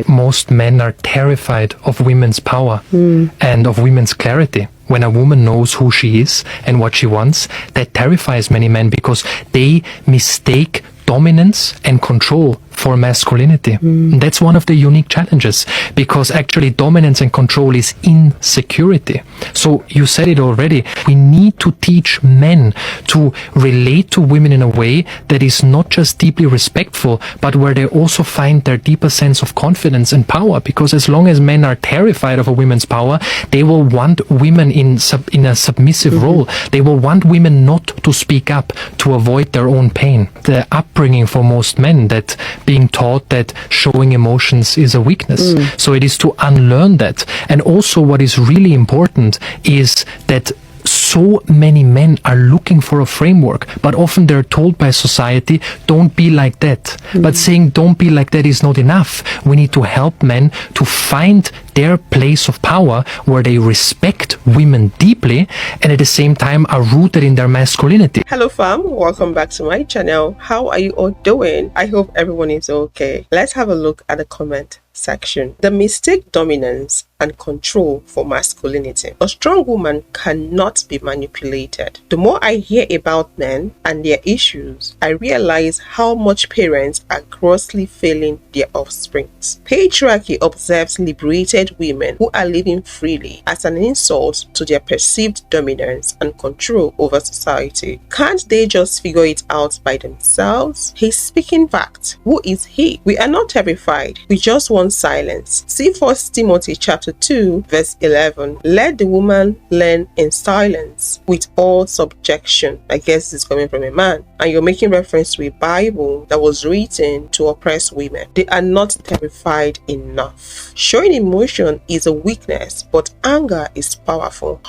Most men are terrified of women's power and of women's clarity. When a woman knows who she is and what she wants, that terrifies many men because they mistake dominance and control for masculinity. That's one of the unique challenges, because actually dominance and control is insecurity. So you said it already, we need to teach men to relate to women in a way that is not just deeply respectful, but where they also find their deeper sense of confidence and power. Because as long as men are terrified of a woman's power, they will want women in a submissive role. They will want women not to speak up to avoid their own pain. The upbringing for most men, that being taught that showing emotions is a weakness. So it is to unlearn that. And also what is really important is that so many men are looking for a framework, but often they're told by society, don't be like that. But saying don't be like that is not enough. We need to help men to find their place of power where they respect women deeply and at the same time are rooted in their masculinity. Hello fam, welcome back to my channel. How are you all doing? I hope everyone is okay. Let's have a look at the comment section. The mistake dominance and control for masculinity. A strong woman cannot be manipulated. The more I hear about men and their issues, I realize how much parents are grossly failing their offsprings. Patriarchy observes liberated women who are living freely as an insult to their perceived dominance and control over society. Can't they just figure it out by themselves? He's speaking facts. Who is he? We are not terrified. We just want silence. See 1 Timothy chapter 2 verse 11. Let the woman learn in silence with all subjection. I guess it's coming from a man. And you're making reference to a Bible that was written to oppress women. They are not terrified enough. Showing emotion is a weakness, but anger is powerful.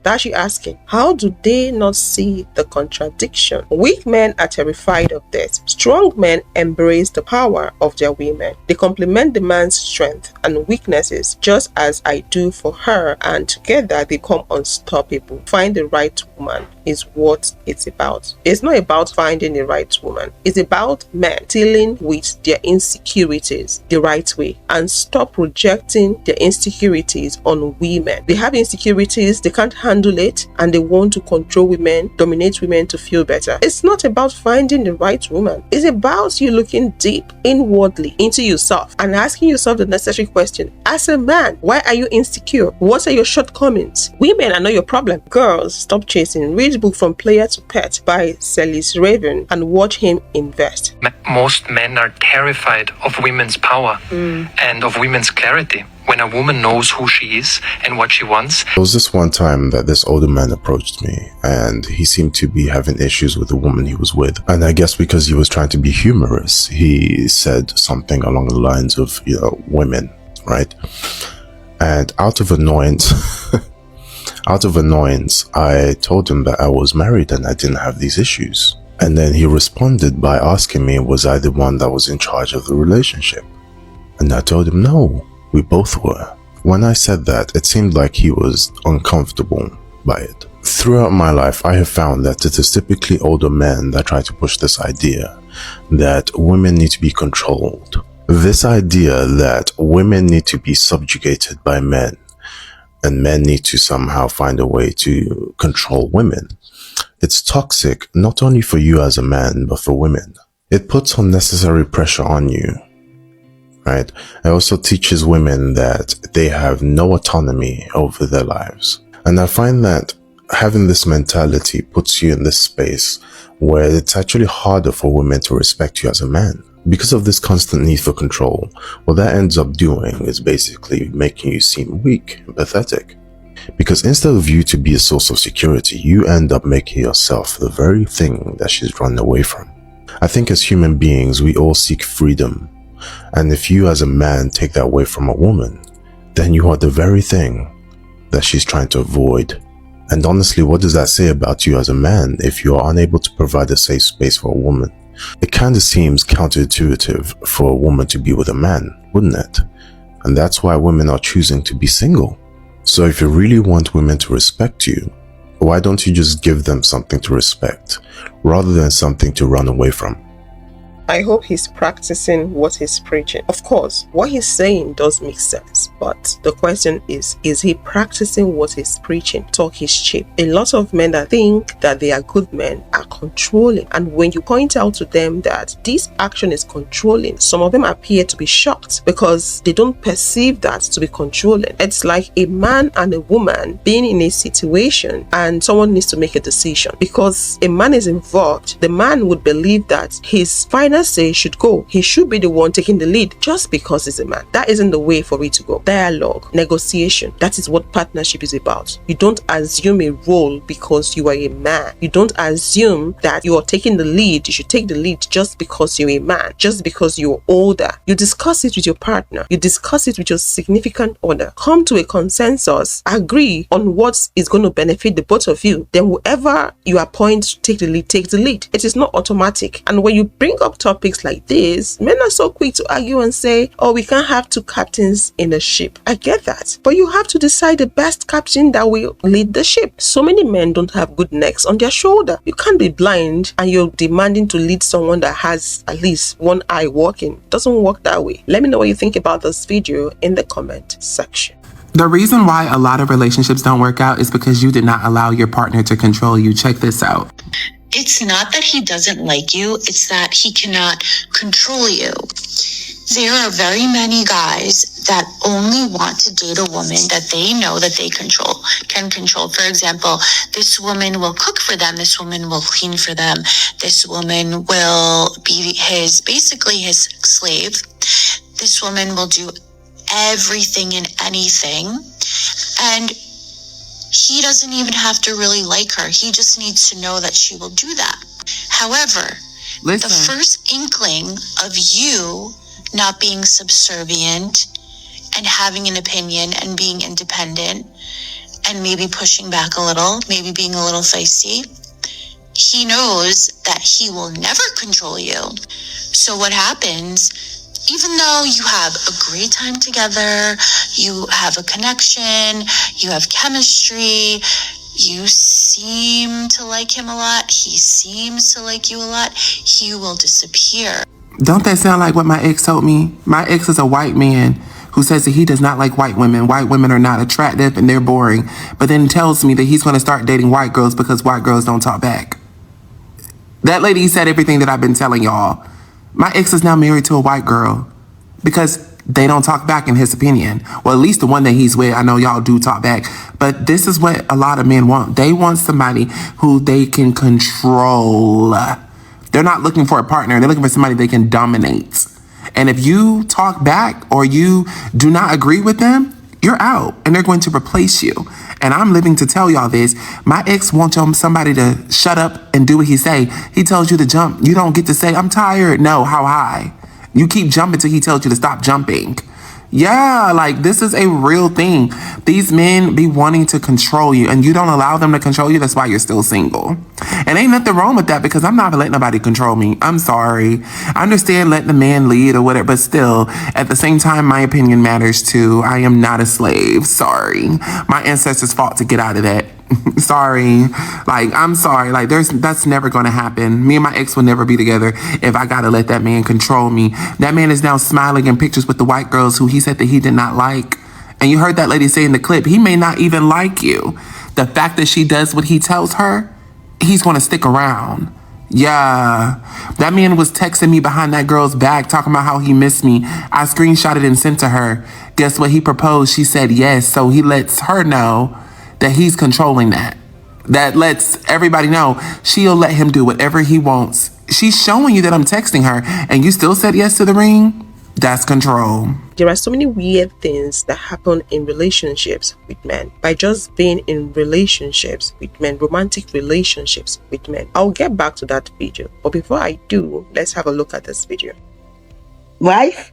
That's you asking. How do they not see the contradiction? Weak men are terrified of this. Strong men embrace the power of their women. They complement the man's strength and weaknesses just as I do for her, and together they become unstoppable. Find the right woman is what it's about. It's not about finding the right woman. It's about men dealing with their insecurities the right way and stop projecting their insecurities on women. They have insecurities, they can't handle it, and they want to control women, dominate women to feel better. It's not about finding the right woman. It's about you looking deep inwardly into yourself and asking yourself the necessary question. As a man, why are you insecure? What are your shortcomings? Women are not your problem. Girls, stop chasing. Read the book From Player to Pet by Celis Raven and watch him invest. Most men are terrified of women's power and of women's clarity. When a woman knows who she is and what she wants. There was this one time that this older man approached me, and he seemed to be having issues with the woman he was with. And I guess because he was trying to be humorous, he said something along the lines of, women, right? And out of annoyance, I told him that I was married and I didn't have these issues. And then he responded by asking me, was I the one that was in charge of the relationship? And I told him, no. We both were. When I said that, it seemed like he was uncomfortable by it. Throughout my life, I have found that it is typically older men that try to push this idea that women need to be controlled. This idea that women need to be subjugated by men and men need to somehow find a way to control women. It's toxic not only for you as a man, but for women. It puts unnecessary pressure on you. Right? It also teaches women that they have no autonomy over their lives. And I find that having this mentality puts you in this space where it's actually harder for women to respect you as a man. Because of this constant need for control, what that ends up doing is basically making you seem weak and pathetic. Because instead of you to be a source of security, you end up making yourself the very thing that she's running away from. I think as human beings, we all seek freedom. And if you as a man take that away from a woman, then you are the very thing that she's trying to avoid. And honestly, what does that say about you as a man if you are unable to provide a safe space for a woman? It kind of seems counterintuitive for a woman to be with a man, wouldn't it? And that's why women are choosing to be single. So if you really want women to respect you, why don't you just give them something to respect rather than something to run away from? I hope he's practicing what he's preaching. Of course, what he's saying does make sense, but the question is he practicing what he's preaching? Talk is cheap. A lot of men that think that they are good men are controlling, and when you point out to them that this action is controlling, some of them appear to be shocked because they don't perceive that to be controlling. It's like a man and a woman being in a situation and someone needs to make a decision. Because a man is involved, the man would believe that his final say should go. He should be the one taking the lead just because he's a man. That isn't the way for it to go. Dialogue, negotiation, that is what partnership is about. You don't assume a role because you are a man. You don't assume that you are taking the lead. You should take the lead just because you're a man, just because you're older. You discuss it with your partner. You discuss it with your significant other. Come to a consensus. Agree on what is going to benefit the both of you. Then whoever you appoint to take the lead, take the lead. It is not automatic. And when you bring up topics like this, men are so quick to argue and say, oh, we can't have two captains in a ship. I get that. But you have to decide the best captain that will lead the ship. So many men don't have good necks on their shoulder. You can't be blind and you're demanding to lead someone that has at least one eye working. It doesn't work that way. Let me know what you think about this video in the comment section. The reason why a lot of relationships don't work out is because you did not allow your partner to control you. Check this out. It's not that he doesn't like you, it's that he cannot control you. There are very many guys that only want to date a woman that they know that they can control. For example, this woman will cook for them, this woman will clean for them, this woman will be basically his slave. This woman will do everything and anything, and he doesn't even have to really like her. He just needs to know that she will do that. However, the first inkling of you not being subservient and having an opinion and being independent and maybe pushing back a little, maybe being a little feisty, he knows that he will never control you. So what happens, even though you have a great time together, you have a connection, you have chemistry, you seem to like him a lot, he seems to like you a lot, he will disappear. Don't that sound like what my ex told me? My ex is a white man who says that he does not like white women. White women are not attractive and they're boring, but then tells me that he's going to start dating white girls because white girls don't talk back. That lady said everything that I've been telling y'all. My ex is now married to a white girl because they don't talk back in his opinion. Well, at least the one that he's with, I know y'all do talk back. But this is what a lot of men want. They want somebody who they can control. They're not looking for a partner. They're looking for somebody they can dominate. And if you talk back or you do not agree with them, you're out and they're going to replace you. And I'm living to tell y'all this. My ex wants somebody to shut up and do what he say. He tells you to jump. You don't get to say, I'm tired. No, how high? You keep jumping till he tells you to stop jumping. Yeah, like this is a real thing. These men be wanting to control you and you don't allow them to control you. That's why you're still single. And ain't nothing wrong with that because I'm not letting nobody control me. I'm sorry. I understand letting the man lead or whatever, but still, at the same time, my opinion matters too. I am not a slave. Sorry. My ancestors fought to get out of that. Sorry. Like, I'm sorry. Like, that's never going to happen. Me and my ex will never be together if I got to let that man control me. That man is now smiling in pictures with the white girls who he said that he did not like. And you heard that lady say in the clip, he may not even like you. The fact that she does what he tells her, he's going to stick around. Yeah. That man was texting me behind that girl's back talking about how he missed me. I screenshotted and sent to her. Guess what he proposed? She said yes. So he lets her know that he's controlling that. That lets everybody know she'll let him do whatever he wants. She's showing you that I'm texting her and you still said yes to the ring? That's control. There are so many weird things that happen in relationships with men by just being in relationships with men, romantic relationships with men. I'll get back to that video, but before I do, let's have a look at this video. Wife,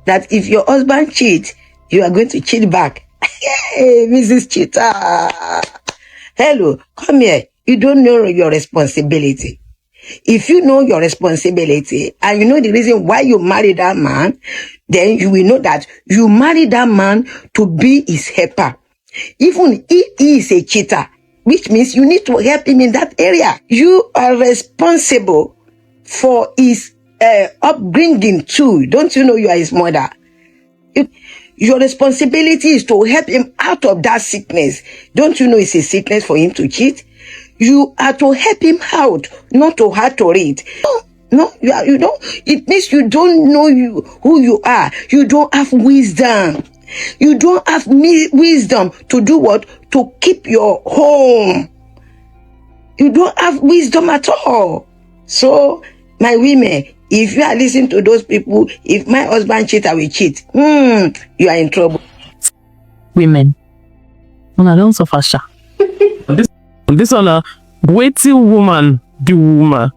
that if your husband cheats, you are going to cheat back. Hey, Mrs. Cheater. Hello, come here. You don't know your responsibility. If you know your responsibility and you know the reason why you married that man, then you will know that you married that man to be his helper. Even if he is a cheater, which means you need to help him in that area. You are responsible for his upbringing too. Don't you know you are his mother? Your responsibility is to help him out of that sickness. Don't you know it's a sickness for him to cheat? You are to help him out, not to hurt to read. No, you don't. It means you don't know who you are. You don't have wisdom. You don't have wisdom to do what? To keep your home. You don't have wisdom at all. So, my women, if you are listening to those people, if my husband cheat, I will cheat. You are in trouble. Women, I don't suffer. Sha. This one, waiting woman, the woman.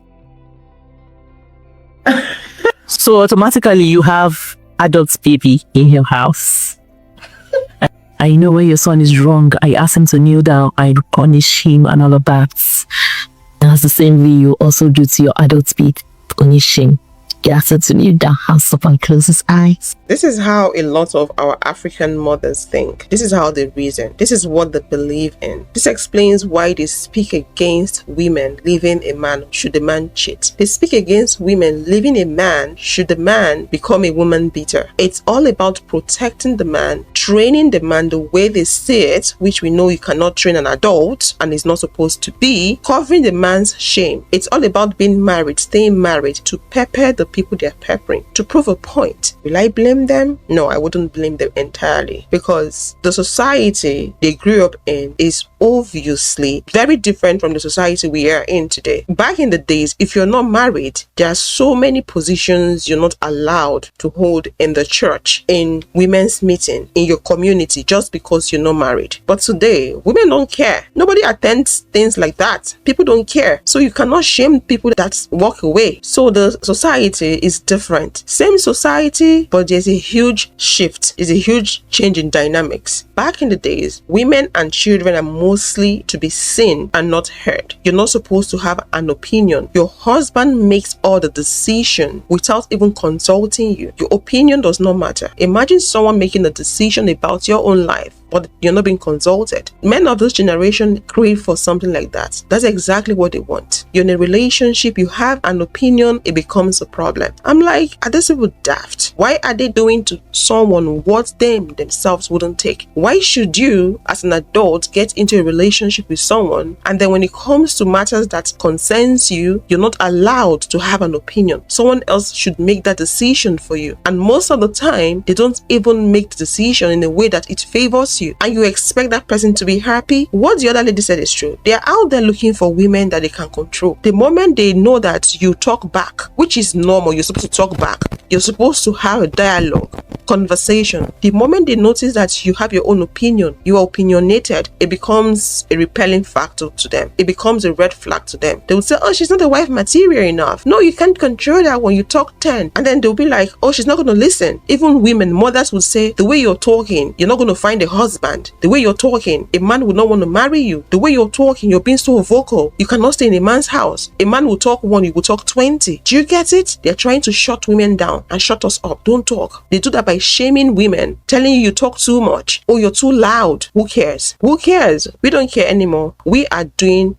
So automatically you have adult baby in your house. I know when your son is wrong, I ask him to kneel down, I punish him and all of that. That's the same way you also do to your adult baby, punish him. You ask him to kneel down, hands up and close his eyes. This is how a lot of our African mothers think. This is how they reason. This is what they believe in. This explains why they speak against women leaving a man should the man cheat. They speak against women leaving a man should the man become a woman beater. It's all about protecting the man, training the man the way they see it, which we know you cannot train an adult and is not supposed to be, covering the man's shame. It's all about being married, staying married, to pepper the people they are peppering, to prove a point. Will I blame them? No, I wouldn't blame them entirely, because the society they grew up in is obviously very different from the society we are in today. Back in the days, if you're not married, there are so many positions you're not allowed to hold in the church, in women's meeting, in your community, just because you're not married. But today, women don't care. Nobody attends things like that. People don't care. So you cannot shame people that walk away. So the society is different. Same society, but there's a huge shift. There's a huge change in dynamics. Back in the days, women and children are mostly to be seen and not heard. You're not supposed to have an opinion. Your husband makes all the decision without even consulting you. Your opinion does not matter. Imagine someone making a decision about your own life, but you're not being consulted. Men of this generation crave for something like that. That's exactly what they want. You're in a relationship, you have an opinion, it becomes a problem. I'm like, are these people daft? Why are they doing to someone what themselves wouldn't take? Why should you, as an adult, get into a relationship with someone, and then when it comes to matters that concerns you, you're not allowed to have an opinion? Someone else should make that decision for you. And most of the time, they don't even make the decision in a way that it favors you, and you expect that person to be happy. What the other lady said is true. They are out there looking for women that they can control. The moment they know that you talk back, which is normal, you're supposed to talk back, you're supposed to have a dialogue, conversation. The moment they notice that you have your own opinion, you are opinionated, it becomes a repelling factor to them. It becomes a red flag to them. They will say, oh, she's not a wife material enough. No, you can't control that when you talk 10. And then they'll be like, oh, she's not going to listen. Even women, mothers would say, the way you're talking, you're not going to find a husband. The way you're talking, a man would not want to marry you. The way you're talking, you're being so vocal. You cannot stay in a man's house. A man will talk 1, you will talk 20. Do you get it? They're trying to shut women down and shut us up. Don't talk. They do that by shaming women, telling you talk too much. Oh, you're too loud. Who cares? Who cares? We don't care anymore. I'm doing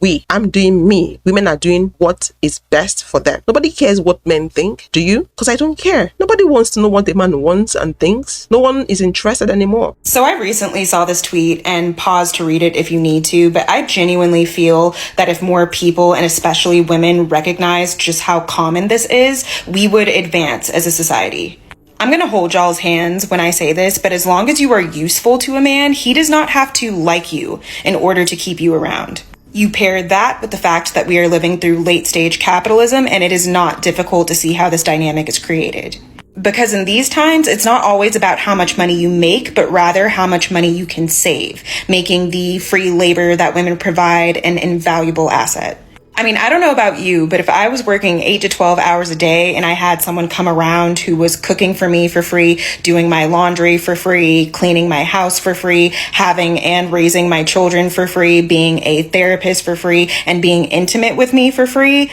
me. Women are doing what is best for them. Nobody cares what men think. Do you? Because I don't care. Nobody wants to know what a man wants and thinks. No one is interested anymore. So I recently saw this tweet, and pause to read it if you need to, but I genuinely feel that if more people, and especially women, recognized just how common this is, we would advance as a society. I'm going to hold y'all's hands when I say this, but as long as you are useful to a man, he does not have to like you in order to keep you around. You pair that with the fact that we are living through late stage capitalism, and it is not difficult to see how this dynamic is created. Because in these times, it's not always about how much money you make, but rather how much money you can save, making the free labor that women provide an invaluable asset. I mean, I don't know about you, but if I was working 8 to 12 hours a day and I had someone come around who was cooking for me for free, doing my laundry for free, cleaning my house for free, having and raising my children for free, being a therapist for free, and being intimate with me for free,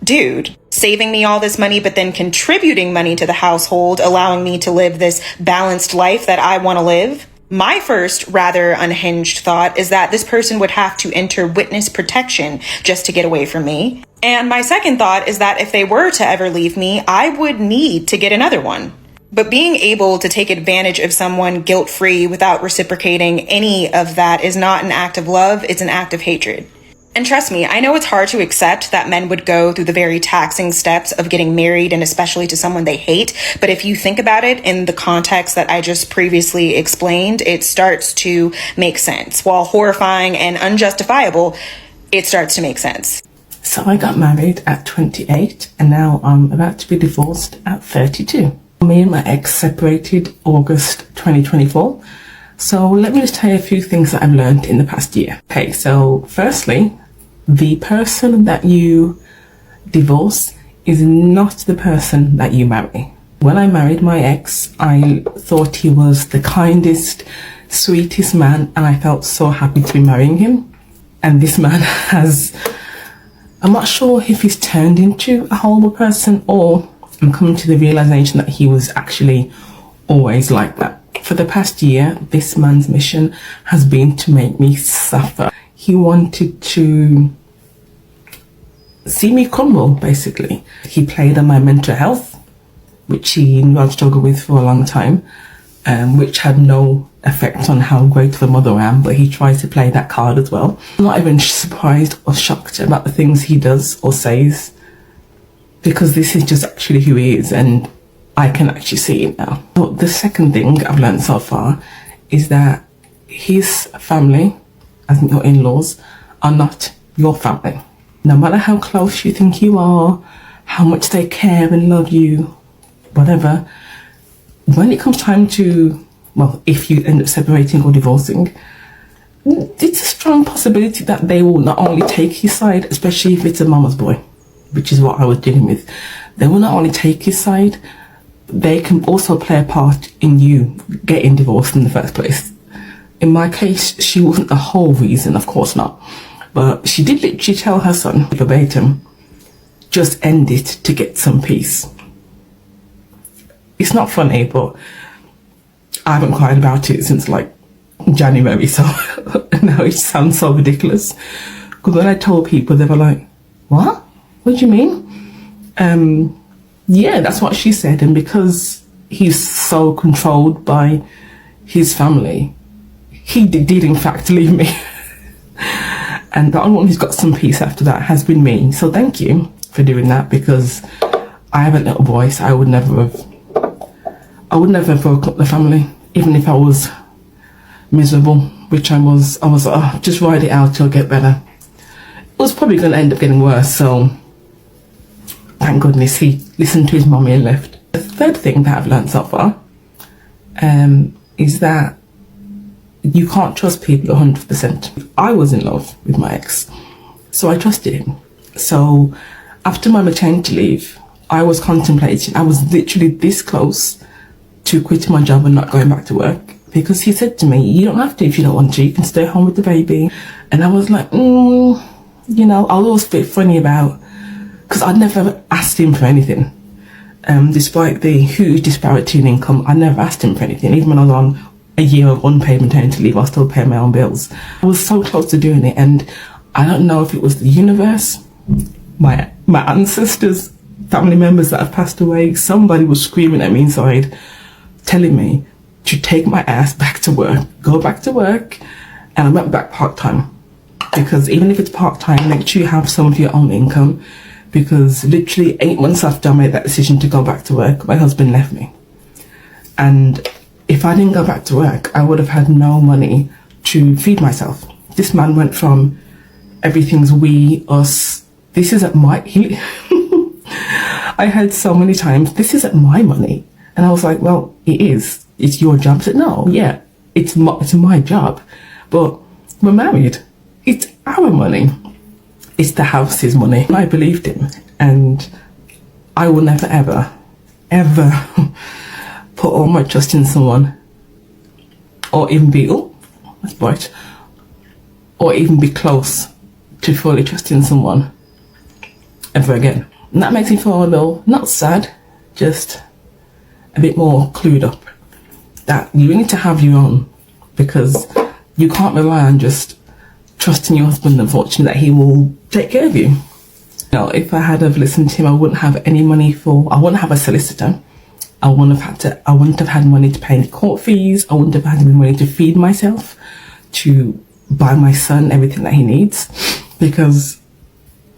dude, saving me all this money, but then contributing money to the household, allowing me to live this balanced life that I want to live, My first rather unhinged thought is that this person would have to enter witness protection just to get away from me. And my second thought is that if they were to ever leave me, I would need to get another one. But being able to take advantage of someone guilt-free without reciprocating any of that is not an act of love, it's an act of hatred. And trust me, I know it's hard to accept that men would go through the very taxing steps of getting married, and especially to someone they hate. But if you think about it in the context that I just previously explained, it starts to make sense. While horrifying and unjustifiable, it starts to make sense. So I got married at 28 and now I'm about to be divorced at 32. Me and my ex separated August 2024. So let me just tell you a few things that I've learned in the past year. Okay, so firstly, the person that you divorce is not the person that you marry. When I married my ex, I thought he was the kindest, sweetest man, and I felt so happy to be marrying him. And this man I'm not sure if he's turned into a horrible person, or I'm coming to the realization that he was actually always like that. For the past year, this man's mission has been to make me suffer. He wanted to see me crumble, basically. He played on my mental health, which he knew I'd struggled with for a long time, which had no effect on how great of a mother I am, but he tries to play that card as well. I'm not even surprised or shocked about the things he does or says, because this is just actually who he is, and I can actually see it now. So the second thing I've learned so far is that his family, as in your in-laws, are not your family. No matter how close you think you are, how much they care and love you, whatever, when it comes time to, well, if you end up separating or divorcing, it's a strong possibility that they will not only take his side, especially if it's a mama's boy, which is what I was dealing with. They will not only take his side, they can also play a part in you getting divorced in the first place. In my case, she wasn't the whole reason, of course not, but she did literally tell her son, verbatim, just end it to get some peace. It's not funny, but I haven't cried about it since like January, so now it sounds so ridiculous. Because when I told people, they were like, what? What do you mean? Yeah, that's what she said. And because he's so controlled by his family, he did in fact leave me. And the only one who's got some peace after that has been me. So thank you for doing that, because I have a little voice. I would never have broken up the family, even if I was miserable, which I was like, oh, just ride it out till I get better. It was probably going to end up getting worse, so thank goodness he listened to his mommy and left. The third thing that I've learned so far is that you can't trust people 100%. I was in love with my ex, so I trusted him. So after my maternity leave, I was contemplating, I was literally this close to quitting my job and not going back to work, because he said to me, you don't have to if you don't want to, you can stay home with the baby. And I was like, you know, I was always a bit funny about, because I'd never asked him for anything. Despite the huge disparity in income, I never asked him for anything. Even when I was on a year of unpaid maternity leave, I was still paying my own bills. I was so close to doing it, and I don't know if it was the universe, my ancestors, family members that have passed away, somebody was screaming at me inside, telling me to take my ass back to work, go back to work. And I went back part-time, because even if it's part-time, make sure you have some of your own income, because literally 8 months after I made that decision to go back to work, my husband left me. And if I didn't go back to work, I would have had no money to feed myself. This man went from everything's we, us, this isn't my, I heard so many times, this isn't my money. And I was like, well, it is. It's your job. I said, no, yeah, it's my job. But we're married. It's our money. It's the house's money. I believed him. And I will never, ever, ever put all my trust in someone, or even be, that's bright, or even be close to fully trusting someone ever again. And that makes me feel a little, not sad, just a bit more clued up, that you need to have your own because you can't rely on just trusting your husband and fortune that he will take care of you. Now, if I had have listened to him, I wouldn't have any money I wouldn't have a solicitor. I wouldn't have had money to pay any court fees. I wouldn't have had any money to feed myself, to buy my son everything that he needs, because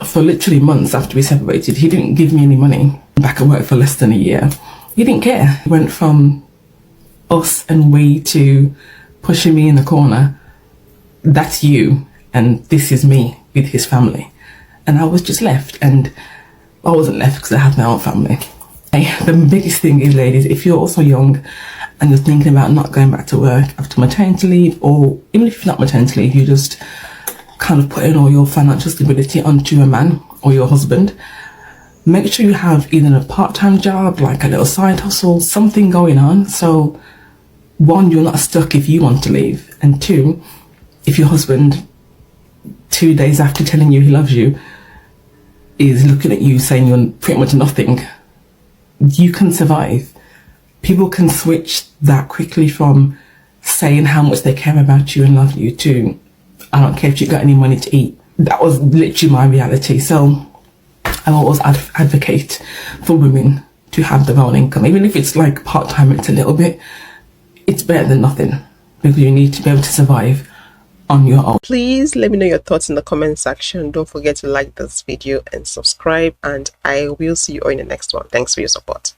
for literally months after we separated, he didn't give me any money. Back at work for less than a year. He didn't care. He went from us and we to pushing me in the corner. That's you, and this is me with his family. And I was just left, and I wasn't left because I have my own family. The biggest thing is, ladies, if you're also young and you're thinking about not going back to work after maternity leave, or even if you're not maternity leave, you just kind of putting all your financial stability onto a man or your husband, make sure you have either a part-time job, like a little side hustle, something going on. So one, you're not stuck if you want to leave, and two, if your husband 2 days after telling you he loves you is looking at you saying you're pretty much nothing, you can survive. People can switch that quickly from saying how much they care about you and love you to, I don't care if you got any money to eat. That was literally my reality. So I always advocate for women to have their own income, even if it's like part-time, it's a little bit, it's better than nothing, because you need to be able to survive on your own. Please let me know your thoughts in the comment section. Don't forget to like this video and subscribe, and I will see you all in the next one. Thanks for your support.